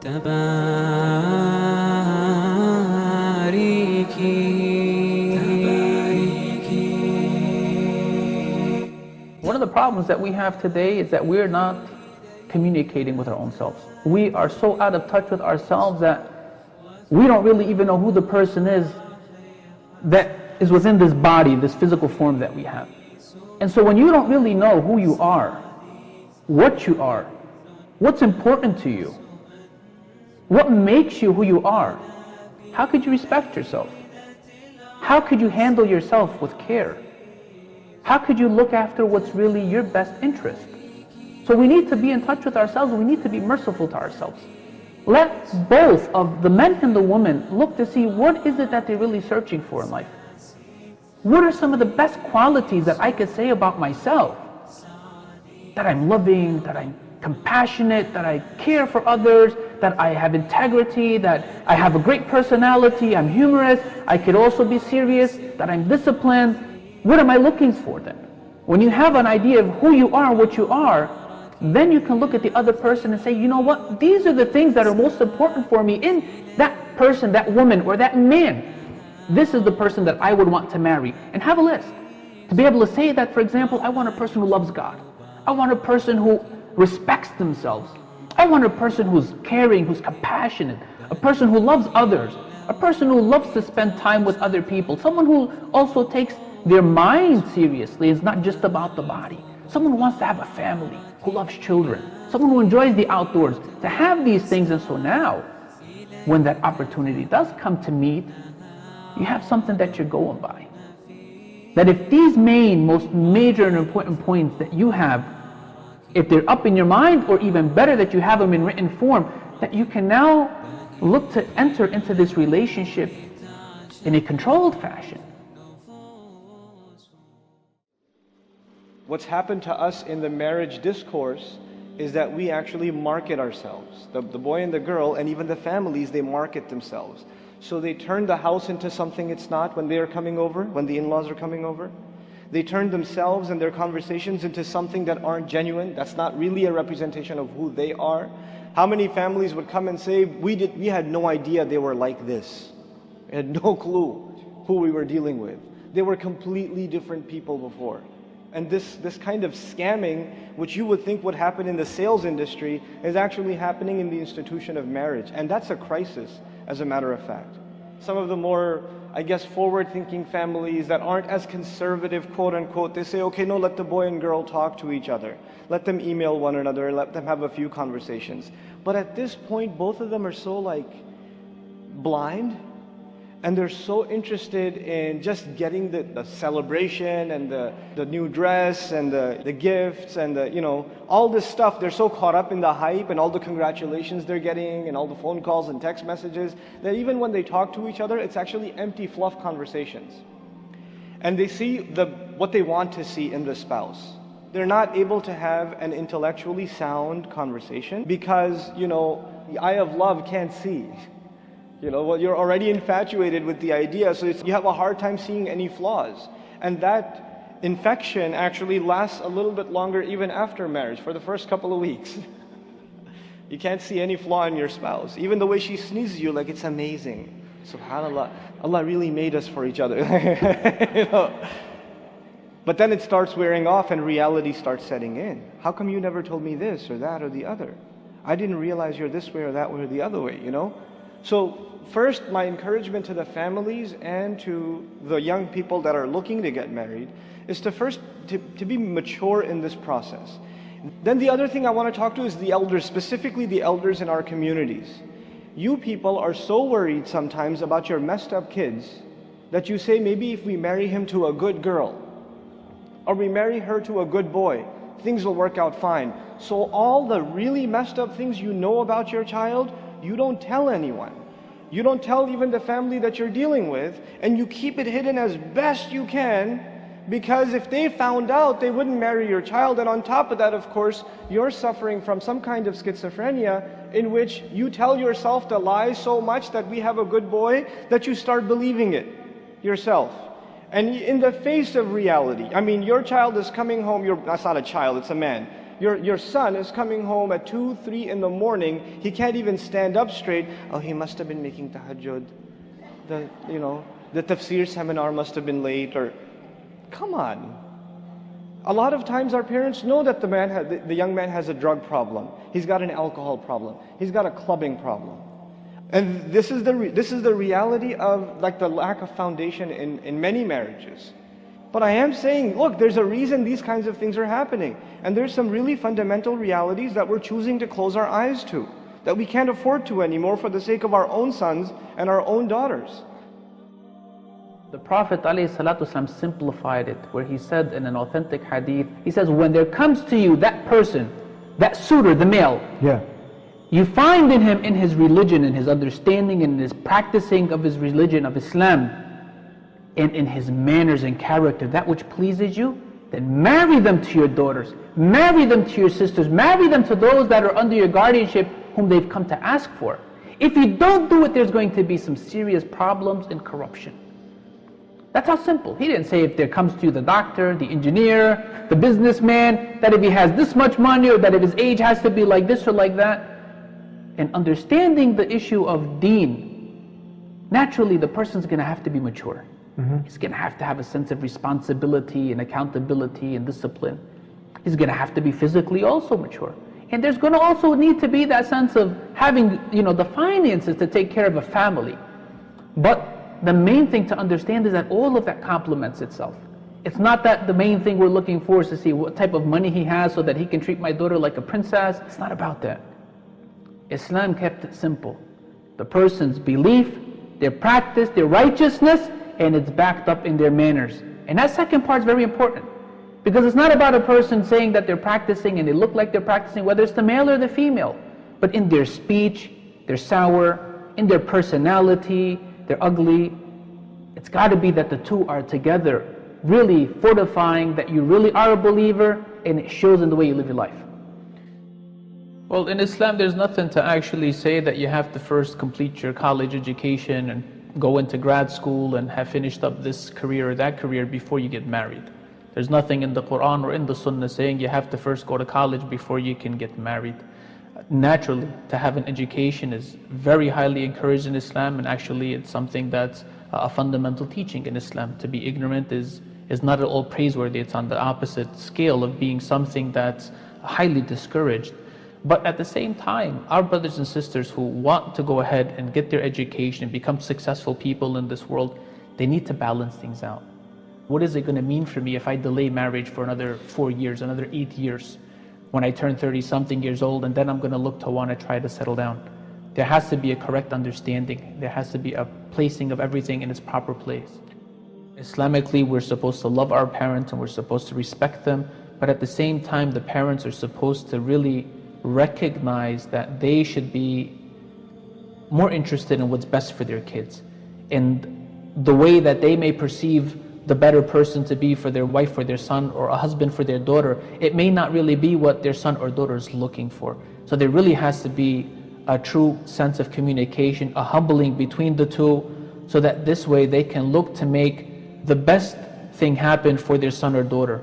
One of the problems that we have today is that we're not communicating with our own selves. We are so out of touch with ourselves that we don't really even know who the person is that is within this body, this physical form that we have. And so when you don't really know who you are, what's important to you, what makes you who you are, how could you respect yourself? How could you handle yourself with care? How could you look after what's really your best interest? So we need to be in touch with ourselves, and we need to be merciful to ourselves. Let both of the men and the women look to see what is it that they're really searching for in life. What are some of the best qualities that I could say about myself? That I'm loving, that I'm compassionate, that I care for others, that I have integrity, that I have a great personality, I'm humorous, I could also be serious, that I'm disciplined. What am I looking for then? When you have an idea of who you are, what you are, then you can look at the other person and say, you know what, these are the things that are most important for me in that person, that woman, or that man. This is the person that I would want to marry. And have a list. To be able to say that, for example, I want a person who loves God. I want a person who respects themselves. I want a person who's caring, who's compassionate, a person who loves others, a person who loves to spend time with other people, someone who also takes their mind seriously. It's not just about the body. Someone who wants to have a family, who loves children, someone who enjoys the outdoors, to have these things. And so now, when that opportunity does come to meet, you have something that you're going by. That if these most major and important points that you have, if they're up in your mind, or even better that you have them in written form, that you can now look to enter into this relationship in a controlled fashion. What's happened to us in the marriage discourse is that we actually market ourselves. The boy and the girl, and even the families, they market themselves. So they turn the house into something it's not when they are coming over, when the in-laws are coming over. They turn themselves and their conversations into something that aren't genuine. That's not really a representation of who they are. How many families would come and say, we had no idea they were like this. We had no clue who we were dealing with. They were completely different people before. And this kind of scamming, which you would think would happen in the sales industry, is actually happening in the institution of marriage. And that's a crisis, as a matter of fact. Some of the more, I guess, forward-thinking families that aren't as conservative, quote-unquote, they say, okay, no, let the boy and girl talk to each other. Let them email one another, let them have a few conversations. But at this point, both of them are so, blind, and they're so interested in just getting the celebration and the new dress and the gifts and all this stuff. They're so caught up in the hype and all the congratulations they're getting and all the phone calls and text messages that even when they talk to each other, it's actually empty fluff conversations. And they see what they want to see in the spouse. They're not able to have an intellectually sound conversation because, the eye of love can't see. You're already infatuated with the idea, so you have a hard time seeing any flaws. And that infection actually lasts a little bit longer even after marriage, for the first couple of weeks. You can't see any flaw in your spouse. Even the way she sneezes, you're like, it's amazing. SubhanAllah, Allah really made us for each other. But then it starts wearing off and reality starts setting in. How come you never told me this or that or the other? I didn't realize you're this way or that way or the other way, So first, my encouragement to the families and to the young people that are looking to get married is to be mature in this process. Then the other thing I want to talk to is the elders, specifically the elders in our communities. You people are so worried sometimes about your messed up kids that you say, maybe if we marry him to a good girl, or we marry her to a good boy, things will work out fine. So all the really messed up things you know about your child, you don't tell anyone. You don't tell even the family that you're dealing with, and you keep it hidden as best you can, because if they found out, they wouldn't marry your child. And on top of that, of course, you're suffering from some kind of schizophrenia in which you tell yourself the lie so much that we have a good boy that you start believing it yourself. And in the face of reality, your child is coming home, that's not a child, it's a man. your son is coming home at 2, 3 in the morning, he can't even stand up straight. Oh, he must have been making tahajjud. The tafsir seminar must have been late, or come on. A lot of times our parents know that the young man has a drug problem. He's got an alcohol problem. He's got a clubbing problem. And this is the reality of like the lack of foundation in many marriages. But I am saying, look, there's a reason these kinds of things are happening. And there's some really fundamental realities that we're choosing to close our eyes to, that we can't afford to anymore for the sake of our own sons and our own daughters. The Prophet ﷺ simplified it, where he said in an authentic hadith, he says, when there comes to you that person, that suitor, the male, you find in him, in his religion, in his understanding, in his practicing of his religion, of Islam, and in his manners and character, that which pleases you, then marry them to your daughters, marry them to your sisters, marry them to those that are under your guardianship whom they've come to ask for. If you don't do it, there's going to be some serious problems and corruption. That's how simple. He didn't say if there comes to you the doctor, the engineer, the businessman, that if he has this much money, or that if his age has to be like this or like that. And understanding the issue of deen, naturally the person's going to have to be mature. He's going to have a sense of responsibility and accountability and discipline. He's going to have to be physically also mature. And there's going to also need to be that sense of having, the finances to take care of a family. But the main thing to understand is that all of that complements itself. It's not that the main thing we're looking for is to see what type of money he has so that he can treat my daughter like a princess. It's not about that. Islam kept it simple. The person's belief, their practice, their righteousness, and it's backed up in their manners. And that second part is very important. Because it's not about a person saying that they're practicing and they look like they're practicing, whether it's the male or the female. But in their speech, they're sour, in their personality, they're ugly. It's got to be that the two are together, really fortifying that you really are a believer, and it shows in the way you live your life. Well, in Islam, there's nothing to actually say that you have to first complete your college education and go into grad school and have finished up this career or that career before you get married. There's nothing in the Quran or in the Sunnah saying you have to first go to college before you can get married. Naturally, to have an education is very highly encouraged in Islam, and actually it's something that's a fundamental teaching in Islam. To be ignorant is not at all praiseworthy. It's on the opposite scale of being something that's highly discouraged. But at the same time, our brothers and sisters who want to go ahead and get their education and become successful people in this world, they need to balance things out. What is it going to mean for me if I delay marriage for another 4 years, another 8 years, when I turn 30-something years old, and then I'm going to look to want to try to settle down? There has to be a correct understanding. There has to be a placing of everything in its proper place. Islamically, we're supposed to love our parents and we're supposed to respect them, but at the same time, the parents are supposed to really recognize that they should be more interested in what's best for their kids, and the way that they may perceive the better person to be for their wife or their son, or a husband for their daughter. It may not really be what their son or daughter is looking for. So there really has to be a true sense of communication, a humbling between the two, so that this way they can look to make the best thing happen for their son or daughter.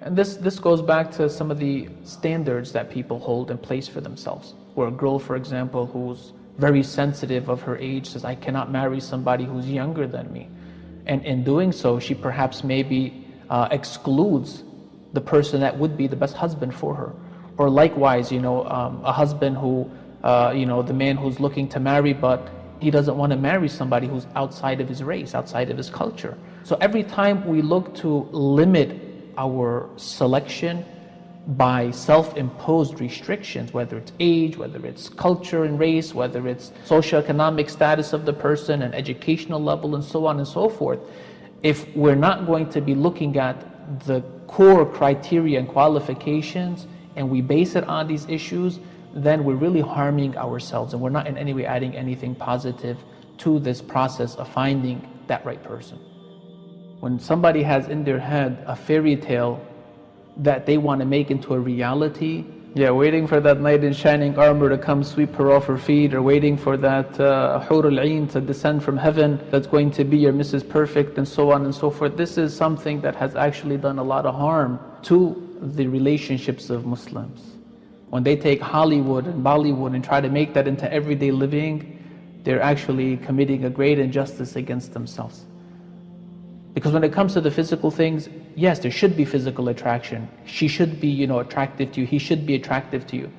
And this goes back to some of the standards that people hold in place for themselves. Where a girl, for example, who's very sensitive of her age says, I cannot marry somebody who's younger than me. And in doing so, she perhaps maybe excludes the person that would be the best husband for her. Or likewise, a husband who, the man who's looking to marry, but he doesn't want to marry somebody who's outside of his race, outside of his culture. So every time we look to limit our selection by self-imposed restrictions, whether it's age, whether it's culture and race, whether it's socioeconomic status of the person and educational level and so on and so forth, if we're not going to be looking at the core criteria and qualifications and we base it on these issues, then we're really harming ourselves and we're not in any way adding anything positive to this process of finding that right person. When somebody has in their head a fairy tale that they want to make into a reality, Yeah, waiting for that knight in shining armor to come sweep her off her feet, or waiting for that Hur al-Ain to descend from heaven that's going to be your Mrs. Perfect, and so on and so forth. This is something that has actually done a lot of harm to the relationships of Muslims. When they take Hollywood and Bollywood and try to make that into everyday living, they're actually committing a great injustice against themselves. Because when it comes to the physical things, yes, there should be physical attraction. She should be, attractive to you. He should be attractive to you.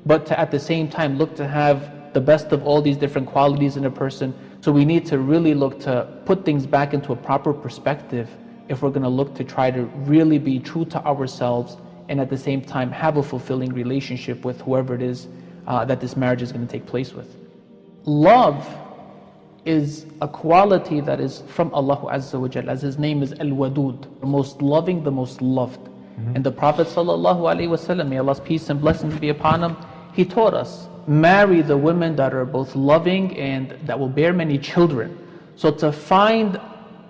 But to, at the same time, look to have the best of all these different qualities in a person. So we need to really look to put things back into a proper perspective if we're going to look to try to really be true to ourselves, and at the same time have a fulfilling relationship with whoever it is that this marriage is going to take place with. Love is a quality that is from Allah Azza wa Jal, as His name is Al-Wadud, the most loving, the most loved. And the Prophet ﷺ, may Allah's peace and blessings be upon him, he taught us, marry the women that are both loving and that will bear many children. So to find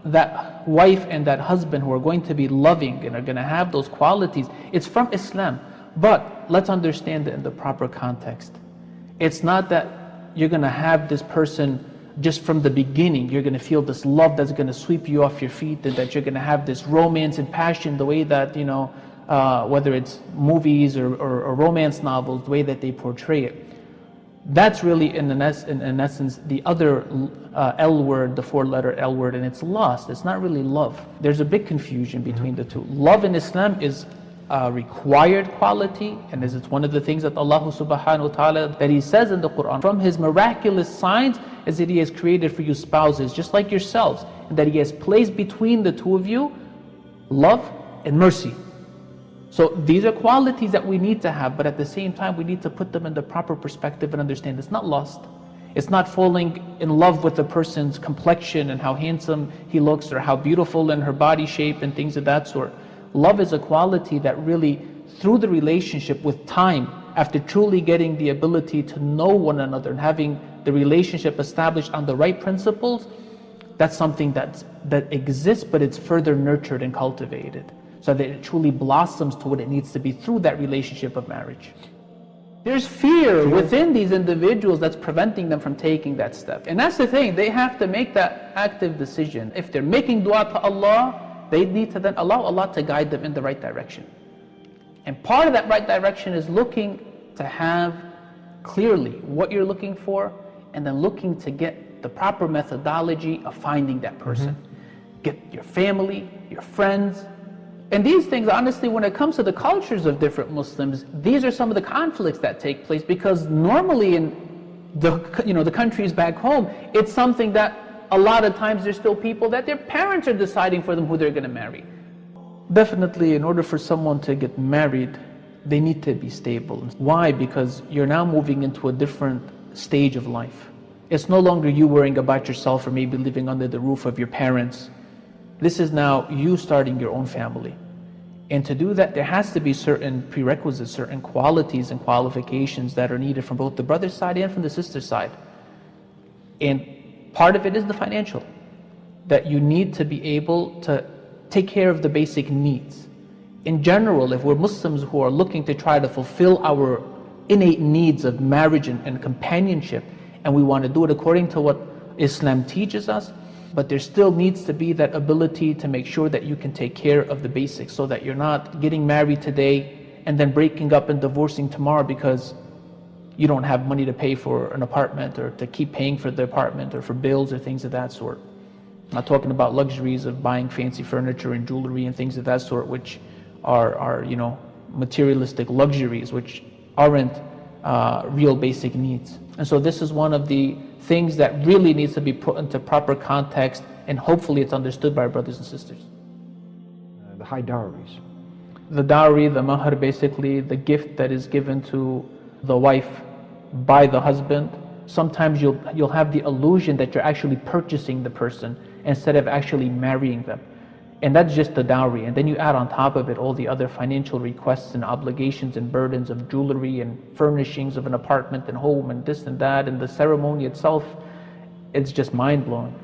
that wife and that husband who are going to be loving and are going to have those qualities, it's from Islam. But let's understand it in the proper context. It's not that you're going to have this person just from the beginning, you're going to feel this love that's going to sweep you off your feet, and that you're going to have this romance and passion the way that, whether it's movies or romance novels, the way that they portray it. That's really, in essence, the other L word, the four-letter L word, and it's lust. It's not really love. There's a big confusion between the two. Love in Islam is a required quality, and it's one of the things that Allah subhanahu wa ta'ala, that He says in the Quran, from His miraculous signs is that He has created for you spouses just like yourselves, and that He has placed between the two of you love and mercy. So these are qualities that we need to have, but at the same time we need to put them in the proper perspective and understand it's not lust. It's not falling in love with the person's complexion and how handsome he looks, or how beautiful in her body shape and things of that sort. Love is a quality that really, through the relationship with time, after truly getting the ability to know one another and having the relationship established on the right principles, that's something that exists, but it's further nurtured and cultivated, so that it truly blossoms to what it needs to be through that relationship of marriage. There's fear within these individuals that's preventing them from taking that step. And that's the thing, they have to make that active decision. If they're making dua to Allah, they need to then allow Allah to guide them in the right direction. And part of that right direction is looking to have clearly what you're looking for, and then looking to get the proper methodology of finding that person. Get your family, your friends. And these things, honestly, when it comes to the cultures of different Muslims, these are some of the conflicts that take place, because normally in the countries back home, it's something that a lot of times there's still people that their parents are deciding for them who they're going to marry. Definitely, in order for someone to get married, they need to be stable. Why? Because you're now moving into a different stage of life. It's no longer you worrying about yourself or maybe living under the roof of your parents. This is now you starting your own family. And to do that, there has to be certain prerequisites, certain qualities and qualifications that are needed from both the brother's side and from the sister's side. And part of it is the financial, that you need to be able to take care of the basic needs. In general, if we're Muslims who are looking to try to fulfill our innate needs of marriage and companionship, and we want to do it according to what Islam teaches us, but there still needs to be that ability to make sure that you can take care of the basics, so that you're not getting married today and then breaking up and divorcing tomorrow because you don't have money to pay for an apartment, or to keep paying for the apartment, or for bills or things of that sort. I'm not talking about luxuries of buying fancy furniture and jewelry and things of that sort, which are materialistic luxuries, which aren't real basic needs. And so this is one of the things that really needs to be put into proper context, and hopefully it's understood by our brothers and sisters. The high dowries. The dowry, the mahar, basically the gift that is given to the wife by the husband. Sometimes you'll have the illusion that you're actually purchasing the person instead of actually marrying them. And that's just the dowry. And then you add on top of it all the other financial requests and obligations and burdens of jewelry and furnishings of an apartment and home and this and that, and the ceremony itself, it's just mind-blowing.